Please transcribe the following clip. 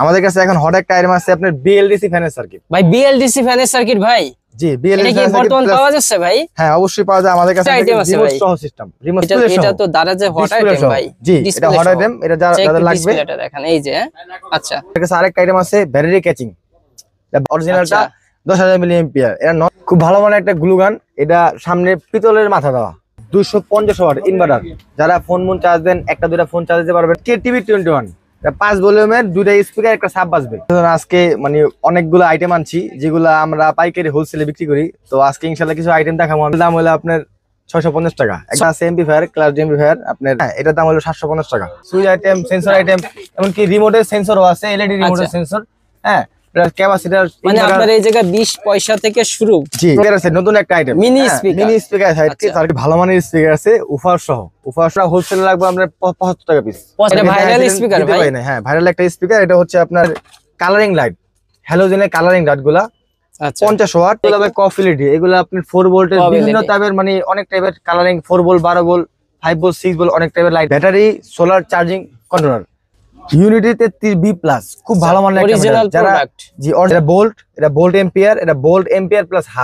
আমাদের কাছে এখন হট একটা আইটেম আছে আপনার বিএলডিসি ফ্যানের সার্কিট। ভাই বিএলডিসি ফ্যানের সার্কিট ভাই, জি এটা বিএলডিসি কি বর্তমান পাওয়া যাচ্ছে ভাই? হ্যাঁ অবশ্যই পাওয়া যায় আমাদের কাছে। আইটেম আছে রিমোট ভাই, সহ সিস্টেম, রিমোট এটা সহ এটা তো দারাজে হট আইটেম ভাই। জি এটা হট আইটেম, এটা যাদের লাগবে ডিসপ্লেটা দেখেন এই যে। আচ্ছা আমাদের কাছে আরেকটা আইটেম আছে ব্যাটারি ক্যাচিং, অরিজিনালটা 10000 মিলিঅ্যাম্পিয়ার। এটা খুব ভালো মানের একটা গ্লু গান, এটা সামনে পিতলের মাথা দেওয়া, 250 ওয়াট ইনভার্টার। যারা ফোন চার্জ দেন, একটা দুইটা ফোন চার্জ দিতে পারবেন। টিভি 21 5 ভলিউমের দুইটা স্পিকার, একটা সাব বাজবে। আজকে মানে অনেকগুলো আইটেম আনছি যেগুলো আমরা পাইকারি হোলসেলে বিক্রি করি। তো আজকে ইনশাআল্লাহ কিছু আইটেম দেখাবো। দাম হলো আপনার 650 টাকা। একটা আছে এমপ্লিফায়ার, ক্লাস ডি এমপ্লিফায়ার, আপনার এটার দাম হলো 750 টাকা। সুইচ আইটেম, সেন্সর আইটেম, এমনকি রিমোটের সেন্সরও আছে, এলইডি রিমোটের সেন্সর। হ্যাঁ ক্যাপাসিটর, মানে আপনার এই জায়গা 20 পয়সা থেকে শুরু। জি আছে নতুন একটা item mini speaker, mini speaker আছে, আর ভালো মানের স্পিকার আছে, উফার সহ। উফার সহ হোলসেল লাগবে আপনার 75 টাকা পিস। এটা ভাইরাল স্পিকার ভাই। হ্যাঁ ভাইরাল একটা স্পিকার। এটা হচ্ছে আপনার কালারিং লাইট, হ্যালোজেনের কালারিং লাইট গুলা, আচ্ছা 50 ওয়াট। এগুলো হবে কফিলিটি, এগুলো আপনি 4 ভোল্টের বিভিন্ন টাইপের, মানে অনেক টাইপের colouring, 4 volt, 12 volt, 5 volt, 6 volt, অনেক টাইপের light. Battery, solar charging controller, ইউনিটিতে 30B+, খুব ভালো মানের একটা অরিজিনাল যারা প্রোডাক্ট। জি এটা বোল্ট এম্পিয়ার, এটা বোল্ট এম্পিয়ার প্লাস হার।